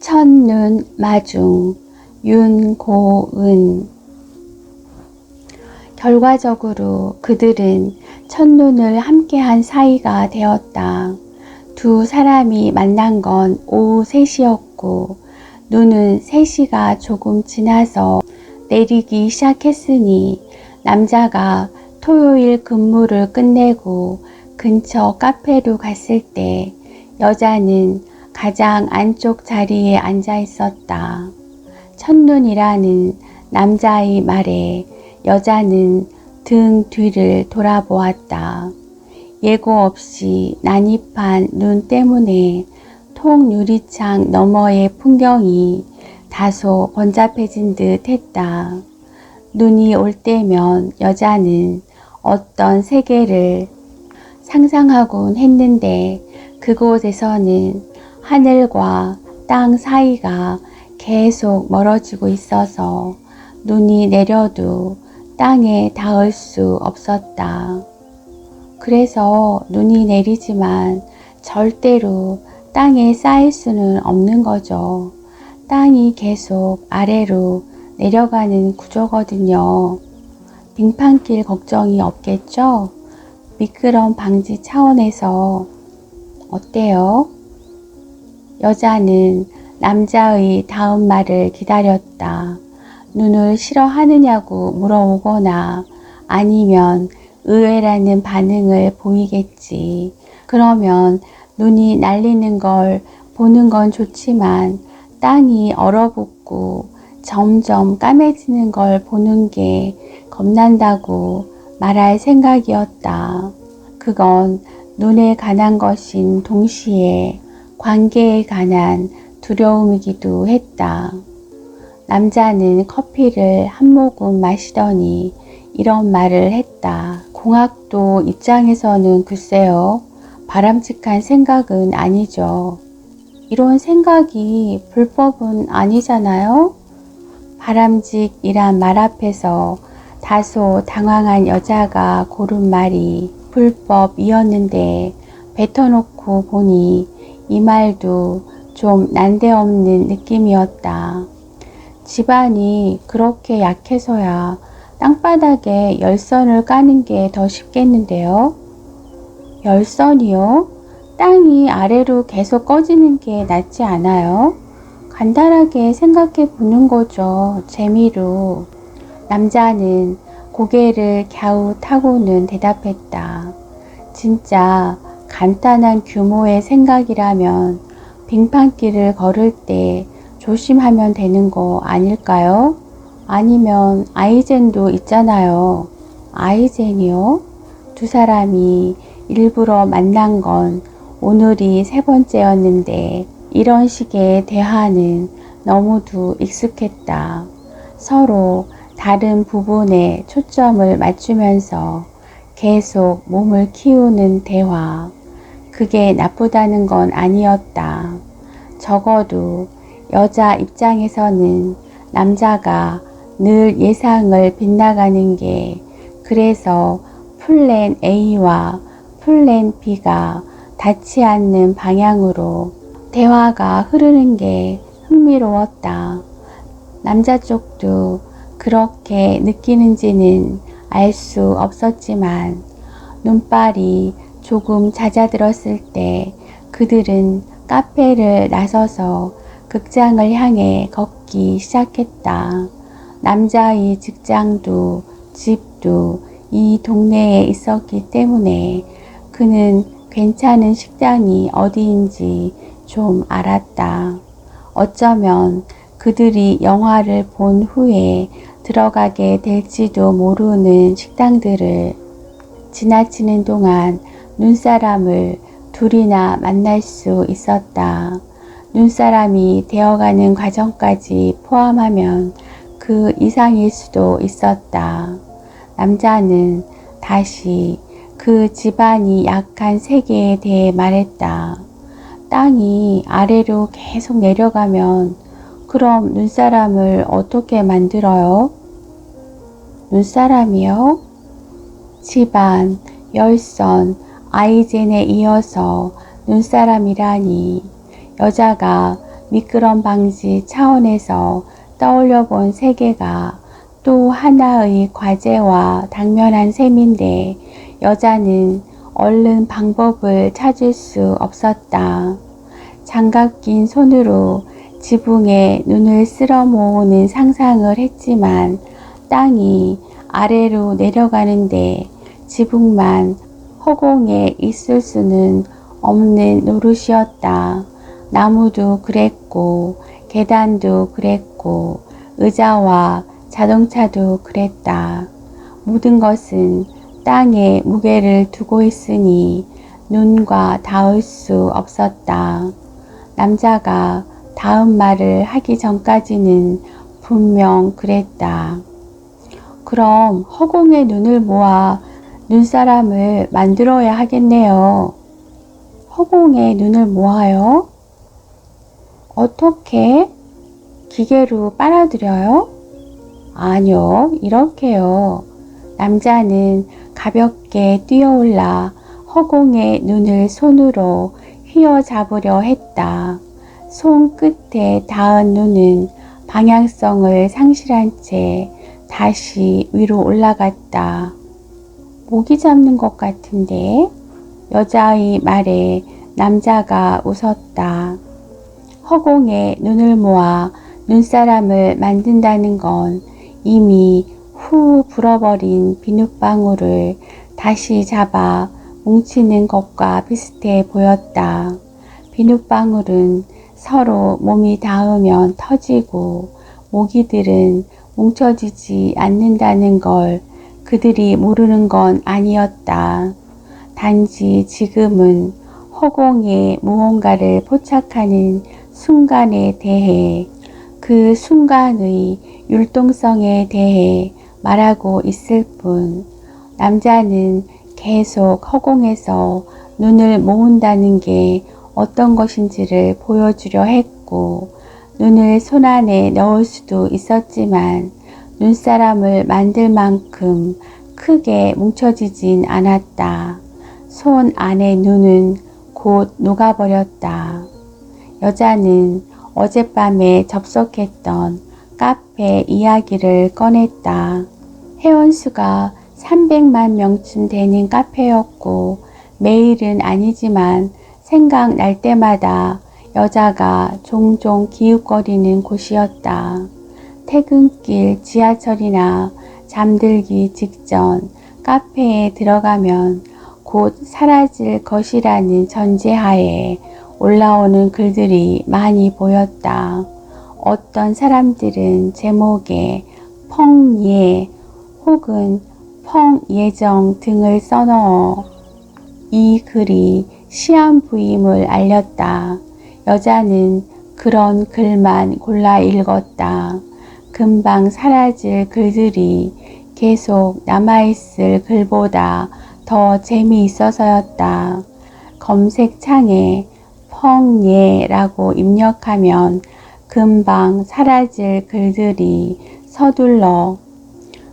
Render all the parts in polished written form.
첫눈 마중 윤고은. 결과적으로 그들은 첫눈을 함께한 사이가 되었다. 두 사람이 만난 건 오후 3시였고 눈은 3시가 조금 지나서 내리기 시작했으니 남자가 토요일 근무를 끝내고 근처 카페로 갔을 때 여자는 가장 안쪽 자리에 앉아 있었다. 첫눈이라는 남자의 말에 여자는 등 뒤를 돌아보았다. 예고 없이 난입한 눈 때문에 통유리창 너머의 풍경이 다소 번잡해진 듯 했다. 눈이 올 때면 여자는 어떤 세계를 상상하곤 했는데 그곳에서는 하늘과 땅 사이가 계속 멀어지고 있어서 눈이 내려도 땅에 닿을 수 없었다. 그래서 눈이 내리지만 절대로 땅에 쌓일 수는 없는 거죠. 땅이 계속 아래로 내려가는 구조거든요. 빙판길 걱정이 없겠죠? 미끄럼 방지 차원에서 어때요? 여자는 남자의 다음 말을 기다렸다. 눈을 싫어하느냐고 물어오거나 아니면 의외라는 반응을 보이겠지. 그러면 눈이 날리는 걸 보는 건 좋지만 땅이 얼어붙고 점점 까매지는 걸 보는 게 겁난다고 말할 생각이었다. 그건 눈에 관한 것인 동시에 관계에 관한 두려움이기도 했다. 남자는 커피를 한 모금 마시더니 이런 말을 했다. 공학도 입장에서는 글쎄요, 바람직한 생각은 아니죠. 이런 생각이 불법은 아니잖아요? 바람직이란 말 앞에서 다소 당황한 여자가 고른 말이 불법이었는데 뱉어놓고 보니 이 말도 좀 난데없는 느낌이었다. 집안이 그렇게 약해서야 땅바닥에 열선을 까는 게 더 쉽겠는데요? 열선이요? 땅이 아래로 계속 꺼지는 게 낫지 않아요? 간단하게 생각해 보는 거죠. 재미로. 남자는 고개를 갸웃하고는 대답했다. 진짜 간단한 규모의 생각이라면 빙판길을 걸을 때 조심하면 되는 거 아닐까요? 아니면 아이젠도 있잖아요. 아이젠이요? 두 사람이 일부러 만난 건 오늘이 3번째였는데 이런 식의 대화는 너무도 익숙했다. 서로 다른 부분에 초점을 맞추면서 계속 몸을 키우는 대화. 그게 나쁘다는 건 아니었다. 적어도 여자 입장에서는 남자가 늘 예상을 빗나가는 게 그래서 플랜 A와 플랜 B가 닿지 않는 방향으로 대화가 흐르는 게 흥미로웠다. 남자 쪽도 그렇게 느끼는지는 알 수 없었지만 눈발이 조금 잦아들었을 때 그들은 카페를 나서서 극장을 향해 걷기 시작했다. 남자의 직장도 집도 이 동네에 있었기 때문에 그는 괜찮은 식당이 어디인지 좀 알았다. 어쩌면 그들이 영화를 본 후에 들어가게 될지도 모르는 식당들을 지나치는 동안 눈사람을 둘이나 만날 수 있었다. 눈사람이 되어가는 과정까지 포함하면 그 이상일 수도 있었다. 남자는 다시 그 집안이 약한 세계에 대해 말했다. 땅이 아래로 계속 내려가면 그럼 눈사람을 어떻게 만들어요? 눈사람이요? 집안, 열선, 아이젠에 이어서 눈사람이라니. 여자가 미끄럼 방지 차원에서 떠올려 본 세계가 또 하나의 과제와 당면한 셈인데 여자는 얼른 방법을 찾을 수 없었다. 장갑 낀 손으로 지붕에 눈을 쓸어 모으는 상상을 했지만 땅이 아래로 내려가는데 지붕만 허공에 있을 수는 없는 노릇이었다. 나무도 그랬고 계단도 그랬고 의자와 자동차도 그랬다. 모든 것은 땅에 무게를 두고 있으니 눈과 닿을 수 없었다. 남자가 다음 말을 하기 전까지는 분명 그랬다. 그럼 허공에 눈을 모아 눈사람을 만들어야 하겠네요. 허공에 눈을 모아요? 어떻게? 기계로 빨아들여요? 아니요, 이렇게요. 남자는 가볍게 뛰어올라 허공의 눈을 손으로 휘어잡으려 했다. 손 끝에 닿은 눈은 방향성을 상실한 채 다시 위로 올라갔다. 모기 잡는 것 같은데? 여자의 말에 남자가 웃었다. 허공에 눈을 모아 눈사람을 만든다는 건 이미 후 불어버린 비눗방울을 다시 잡아 뭉치는 것과 비슷해 보였다. 비눗방울은 서로 몸이 닿으면 터지고 모기들은 뭉쳐지지 않는다는 걸 그들이 모르는 건 아니었다. 단지 지금은 허공에 무언가를 포착하는 순간에 대해 그 순간의 율동성에 대해 말하고 있을 뿐 남자는 계속 허공에서 눈을 모은다는 게 어떤 것인지를 보여주려 했고 눈을 손 안에 넣을 수도 있었지만 눈사람을 만들 만큼 크게 뭉쳐지진 않았다. 손 안의 눈은 곧 녹아버렸다. 여자는 어젯밤에 접속했던 카페 이야기를 꺼냈다. 회원수가 300만 명쯤 되는 카페였고 매일은 아니지만 생각날 때마다 여자가 종종 기웃거리는 곳이었다. 퇴근길 지하철이나 잠들기 직전 카페에 들어가면 곧 사라질 것이라는 전제하에 올라오는 글들이 많이 보였다. 어떤 사람들은 제목에 펑예 혹은 펑예정 등을 써넣어 이 글이 시한부임을 알렸다. 여자는 그런 글만 골라 읽었다. 금방 사라질 글들이 계속 남아있을 글보다 더 재미있어서였다. 검색창에 펑예라고 입력하면 금방 사라질 글들이 서둘러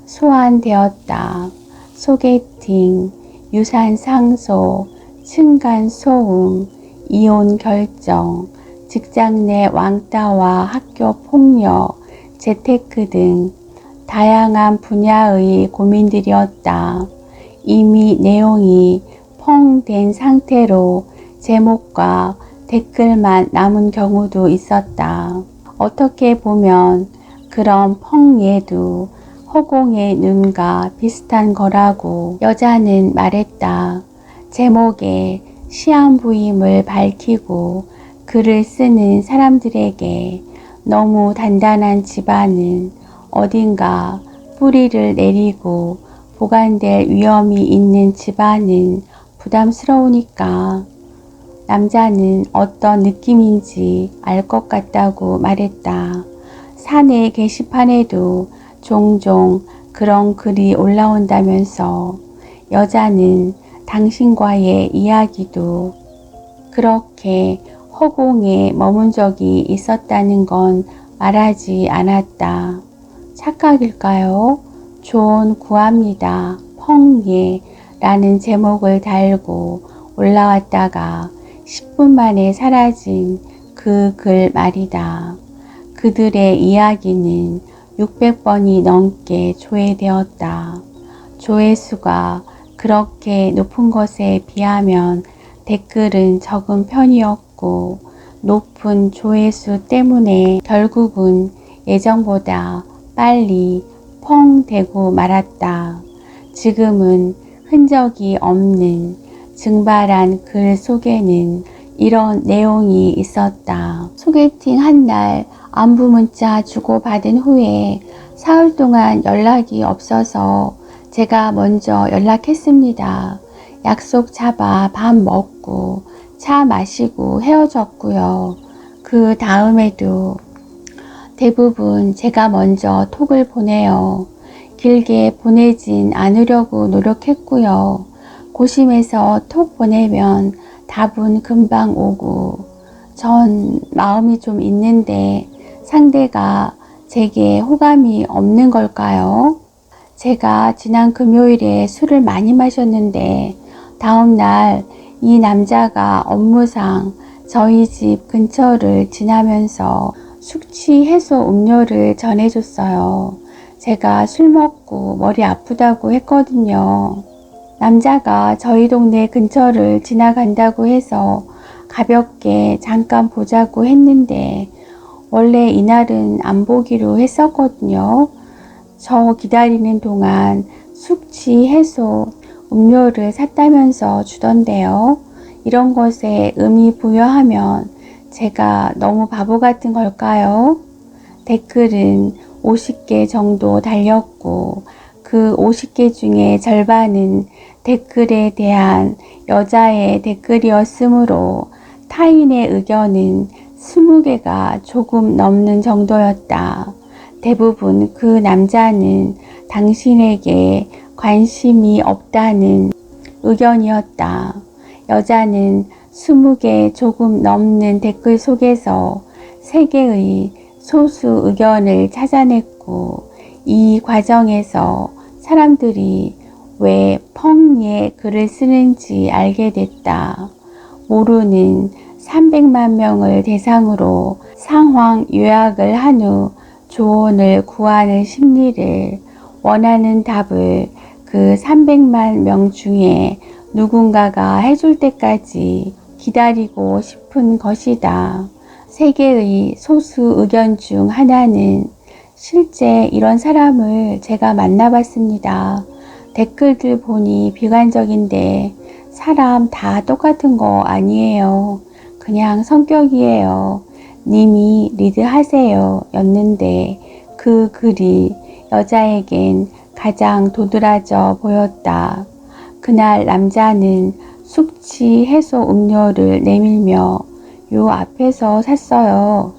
소환되었다. 소개팅, 유산 상속, 층간 소음, 이혼 결정, 직장 내 왕따와 학교 폭력, 재테크 등 다양한 분야의 고민들이었다. 이미 내용이 펑된 상태로 제목과 댓글만 남은 경우도 있었다. 어떻게 보면 그런 펑예도 허공의 눈과 비슷한 거라고 여자는 말했다. 제목에 시한부임을 밝히고 글을 쓰는 사람들에게 너무 단단한 집안은 어딘가 뿌리를 내리고 보관될 위험이 있는 집안은 부담스러우니까 남자는 어떤 느낌인지 알 것 같다고 말했다. 사내 게시판에도 종종 그런 글이 올라온다면서 여자는 당신과의 이야기도 그렇게 허공에 머문 적이 있었다는 건 말하지 않았다. 착각일까요? 조언 구합니다. 펑예 라는 제목을 달고 올라왔다가 10분 만에 사라진 그 글 말이다. 그들의 이야기는 600번이 넘게 조회되었다. 조회수가 그렇게 높은 것에 비하면 댓글은 적은 편이었고 높은 조회수 때문에 결국은 예정보다 빨리 펑 되고 말았다. 지금은 흔적이 없는 증발한 글 속에는 이런 내용이 있었다. 소개팅 한 날 안부 문자 주고받은 후에 사흘 동안 연락이 없어서 제가 먼저 연락했습니다. 약속 잡아 밥 먹고 차 마시고 헤어졌고요. 그 다음에도 대부분 제가 먼저 톡을 보내요. 길게 보내진 않으려고 노력했고요. 고심해서 톡 보내면 답은 금방 오고 전 마음이 좀 있는데 상대가 제게 호감이 없는 걸까요? 제가 지난 금요일에 술을 많이 마셨는데 다음날 이 남자가 업무상 저희 집 근처를 지나면서 숙취 해소 음료를 전해줬어요. 제가 술 먹고 머리 아프다고 했거든요. 남자가 저희 동네 근처를 지나간다고 해서 가볍게 잠깐 보자고 했는데 원래 이날은 안 보기로 했었거든요. 저 기다리는 동안 숙취 해소 음료를 샀다면서 주던데요. 이런 것에 의미 부여하면 제가 너무 바보 같은 걸까요? 댓글은 50개 정도 달렸고 그 50개 중에 절반은 댓글에 대한 여자의 댓글이었으므로 타인의 의견은 20개가 조금 넘는 정도였다. 대부분 그 남자는 당신에게 관심이 없다는 의견이었다. 여자는 20개 조금 넘는 댓글 속에서 3개의 소수 의견을 찾아냈고 이 과정에서 사람들이 왜 펑리에 글을 쓰는지 알게 됐다. 모르는 300만 명을 대상으로 상황 요약을 한 후 조언을 구하는 심리를 원하는 답을 그 300만 명 중에 누군가가 해줄 때까지 기다리고 싶은 것이다. 3개의 소수 의견 중 하나는 실제 이런 사람을 제가 만나봤습니다. 댓글들 보니 비관적인데 사람 다 똑같은 거 아니에요. 그냥 성격이에요. 님이 리드하세요 였는데 그 글이 여자에겐 가장 도드라져 보였다. 그날 남자는 숙취 해소 음료를 내밀며 요 앞에서 샀어요.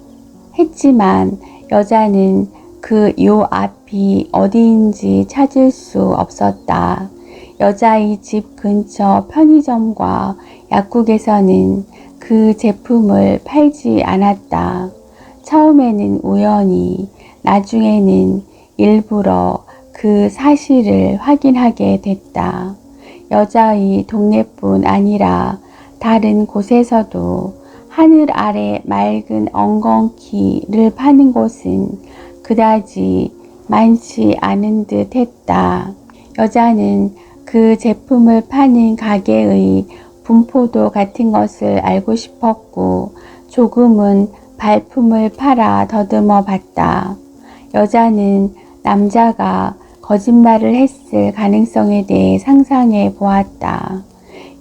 했지만 여자는 그 요 앞이 어디인지 찾을 수 없었다. 여자의 집 근처 편의점과 약국에서는 그 제품을 팔지 않았다. 처음에는 우연히, 나중에는 일부러 그 사실을 확인하게 됐다. 여자의 동네뿐 아니라 다른 곳에서도 하늘 아래 맑은 엉겅퀴를 파는 곳은 그다지 많지 않은 듯 했다. 여자는 그 제품을 파는 가게의 분포도 같은 것을 알고 싶었고 조금은 발품을 팔아 더듬어 봤다. 여자는 남자가 거짓말을 했을 가능성에 대해 상상해 보았다.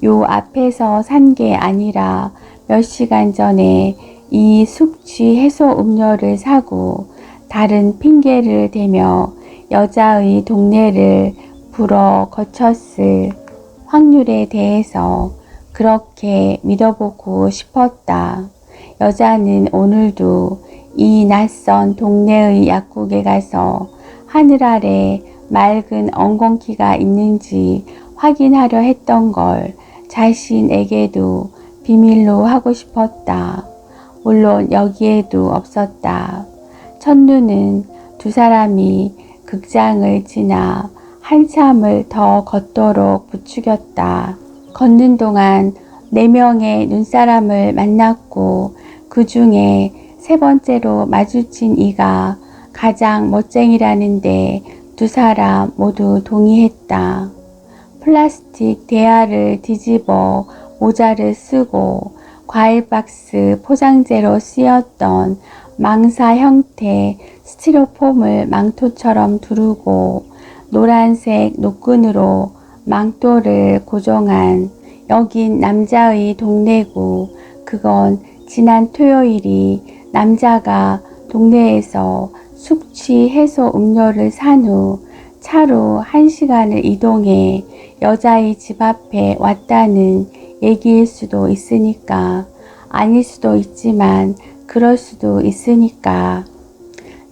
요 앞에서 산 게 아니라 몇 시간 전에 이 숙취 해소 음료를 사고 다른 핑계를 대며 여자의 동네를 불어 거쳤을 확률에 대해서 그렇게 믿어보고 싶었다. 여자는 오늘도 이 낯선 동네의 약국에 가서 하늘 아래 맑은 엉겅퀴가 있는지 확인하려 했던 걸 자신에게도 비밀로 하고 싶었다. 물론 여기에도 없었다. 첫눈은 두 사람이 극장을 지나 한참을 더 걷도록 부추겼다. 걷는 동안 4명의 눈사람을 만났고 그 중에 세 번째로 마주친 이가 가장 멋쟁이라는데 두 사람 모두 동의했다. 플라스틱 대야를 뒤집어 모자를 쓰고 과일 박스 포장재로 쓰였던 망사 형태 스티로폼을 망토처럼 두르고 노란색 노끈으로 망토를 고정한 여긴 남자의 동네고 그건 지난 토요일이 남자가 동네에서 숙취 해소 음료를 산 후 차로 1시간을 이동해 여자의 집 앞에 왔다는 얘기일 수도 있으니까 아닐 수도 있지만 그럴 수도 있으니까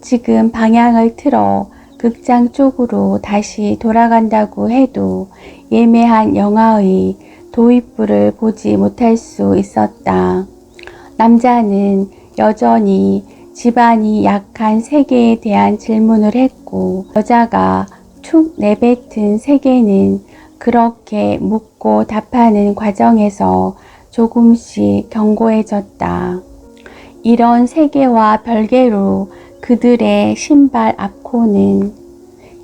지금 방향을 틀어 극장 쪽으로 다시 돌아간다고 해도 예매한 영화의 도입부를 보지 못할 수 있었다. 남자는 여전히 집안이 약한 세계에 대한 질문을 했고 여자가 툭 내뱉은 세계는 그렇게 묻고 답하는 과정에서 조금씩 견고해졌다. 이런 세계와 별개로 그들의 신발 앞코는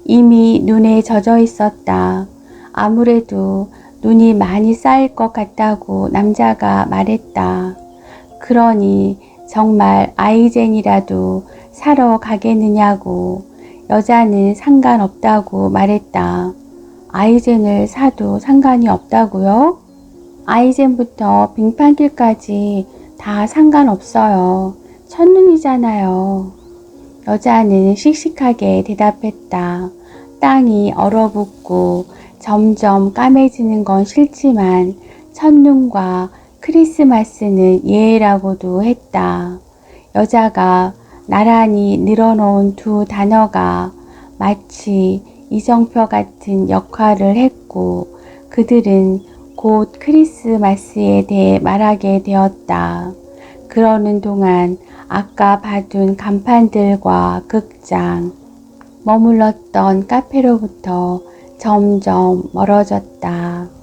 이미 눈에 젖어 있었다. 아무래도 눈이 많이 쌓일 것 같다고 남자가 말했다. 그러니 정말 아이젠이라도 사러 가겠느냐고 여자는 상관없다고 말했다. 아이젠을 사도 상관이 없다고요? 아이젠부터 빙판길까지 다 상관없어요. 첫눈이잖아요. 여자는 씩씩하게 대답했다. 땅이 얼어붙고 점점 까매지는 건 싫지만 첫눈과 크리스마스는 예라고도 했다. 여자가 나란히 늘어놓은 두 단어가 마치 이정표 같은 역할을 했고 그들은 곧 크리스마스에 대해 말하게 되었다. 그러는 동안 아까 봐둔 간판들과 극장, 머물렀던 카페로부터 점점 멀어졌다.